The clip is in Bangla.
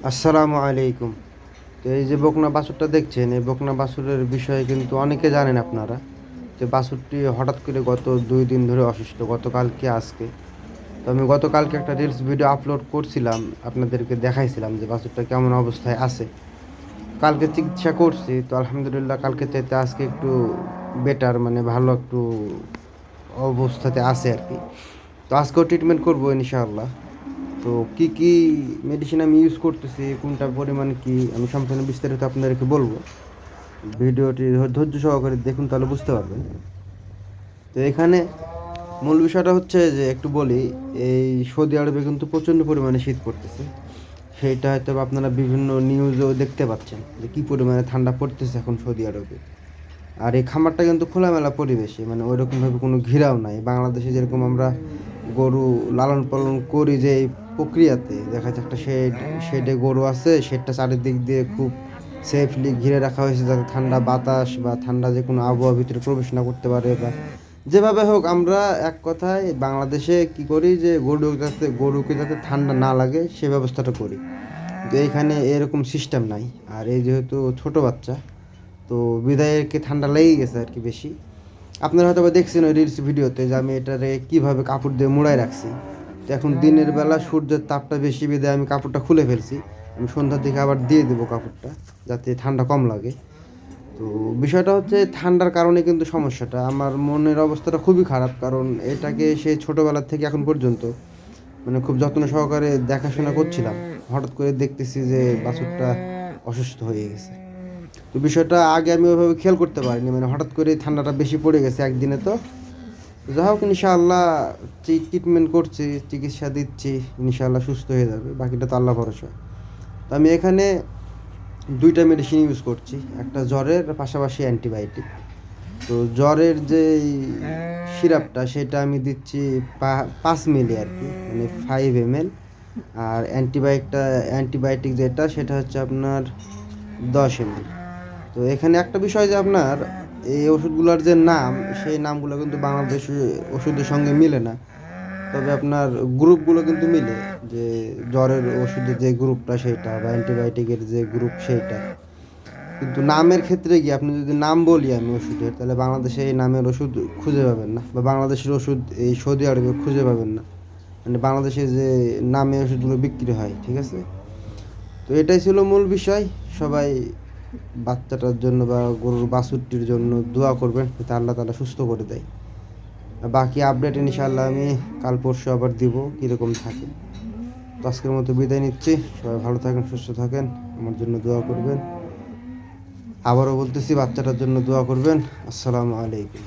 আসসালামু আলাইকুম। তো এই যে বকনা বাছুরটা দেখছেন, এই বকনা বাছুরের বিষয়ে কিন্তু অনেকে জানেন আপনারা। তো বাছুরটি হঠাৎ করে গত 2 দিন ধরে অসুস্থ, গতকালকে আজকে। তো আমি গতকালকে একটা রিলস ভিডিও আপলোড করছিলাম, আপনাদেরকে দেখাইছিলাম যে বাছুরটা কেমন অবস্থায় আছে। কালকে চিকিৎসা করছি, তো আলহামদুলিল্লাহ কালকে চাইতে আজকে একটু বেটার, মানে ভালো একটু অবস্থাতে আছে আর কি। তো আজকেও ট্রিটমেন্ট করবো ইনশাআল্লাহ। তো কি কি মেডিসিন আমি ইউজ করতেছি, কোনটা পরিমাণ কি, আমি সম্পূর্ণ বিস্তারিত আপনাদেরকে বলবো। ভিডিওটি ধৈর্য সহকারে দেখুন, তাহলে বুঝতে পারবেন। তো এখানে মূল বিষয়টা হচ্ছে যে একটু বলি, এই সৌদি আরবে কিন্তু প্রচণ্ড পরিমাণে শীত পড়তেছে। সেইটা হয়তো আপনারা বিভিন্ন নিউজেও দেখতে পাচ্ছেন যে কী পরিমাণে ঠান্ডা পড়তেছে এখন সৌদি আরবে। আর এই খামারটা কিন্তু খোলামেলা পরিবেশে, মানে ওইরকমভাবে কোনো ঘেরাও নাই। বাংলাদেশে যেরকম আমরা গরু লালন পালন করি, যে এই প্রক্রিয়াতে দেখা যাচ্ছে একটা শেডে গরু আছে, শেডটা চারিদিক দিয়ে খুব সেফলি ঘিরে রাখা হয়েছে যাতে ঠান্ডা বাতাস বা ঠান্ডা যে কোনো আবহাওয়া ভিতরে প্রবেশ না করতে পারে, বা যেভাবে হোক আমরা এক কথায় বাংলাদেশে কি করি যে গরুকে যাতে ঠান্ডা না লাগে সে ব্যবস্থাটা করি। তো এইখানে এরকম সিস্টেম নাই। আর এই যেহেতু ছোট বাচ্চা, তো বিদায়কে ঠান্ডা লেগে গেছে আর কি বেশি। আপনারা হয়তো বা দেখছেন ওই রিলস ভিডিওতে যে আমি এটারে কীভাবে কাপড় দিয়ে মুড়ায় রাখছি। তো এখন দিনের বেলা সূর্যের তাপটা বেশি বিধায় আমি কাপড়টা খুলে ফেলছি। আমি সন্ধ্যার দিকে আবার দিয়ে দেবো কাপড়টা, যাতে ঠান্ডা কম লাগে। তো বিষয়টা হচ্ছে ঠান্ডার কারণে কিন্তু সমস্যাটা, আমার মনের অবস্থাটা খুবই খারাপ, কারণ এটাকে সেই ছোটোবেলার থেকে এখন পর্যন্ত মানে খুব যত্ন সহকারে দেখাশোনা করছিলাম। হঠাৎ করে দেখতেছি যে বাছুরটা অসুস্থ হয়ে গেছে। তো বিষয়টা আগে আমি ওইভাবে খেয়াল করতে পারিনি, মানে হঠাৎ করে ঠান্ডাটা বেশি পড়ে গেছে একদিনে। তো যাই হোক, ইনশাআল্লাহ ট্রিটমেন্ট করছি, চিকিৎসা দিচ্ছি, ইনশাআল্লাহ সুস্থ হয়ে যাবে, বাকিটা তো আল্লাহ ভরসা। তো আমি এখানে 2টা মেডিসিন ইউজ করছি, একটা জ্বরের পাশাপাশি অ্যান্টিবায়োটিক। তো জ্বরের যে সিরাপটা সেটা আমি দিচ্ছি 5 মিলি আর কি, মানে 5 ml। আর অ্যান্টিবায়োটিক যেটা সেটা হচ্ছে আপনার 10 ml। তো এখানে একটা বিষয় যে আপনার এই ওষুধগুলোর যে নাম, সেই নামগুলো কিন্তু বাংলাদেশি ওষুধের সঙ্গে মিলে না। তবে আপনার গ্রুপগুলো কিন্তু মিলে, যে জ্বরের ওষুধের যে গ্রুপটা সেইটা, বা অ্যান্টিবায়োটিকের যে গ্রুপ সেইটা। কিন্তু নামের ক্ষেত্রে গিয়ে আপনি যদি নাম বলি আমি ওষুধের, তাহলে বাংলাদেশে এই নামের ওষুধ খুঁজে পাবেন না, বা বাংলাদেশের ওষুধ এই সৌদি আরবে খুঁজে পাবেন না। মানে বাংলাদেশে যে নামে ওষুধগুলো বিক্রি হয়, ঠিক আছে। তো এটাই ছিল মূল বিষয়। সবাই বাচ্চাটার জন্য বা গরুর বাছুরটির জন্য দোয়া করবেন যাতে আল্লাহ তাআলা সুস্থ করে দেয়। বাকি আপডেট ইনশাআল্লাহ আমি কাল পরশু আবার দিব কীরকম থাকে। তো আজকের মতো বিদায় নিচ্ছি। সবাই ভালো থাকেন, সুস্থ থাকেন, আমার জন্য দোয়া করবেন। আবারও বলতেছি, বাচ্চাটার জন্য দোয়া করবেন। আসসালামু আলাইকুম।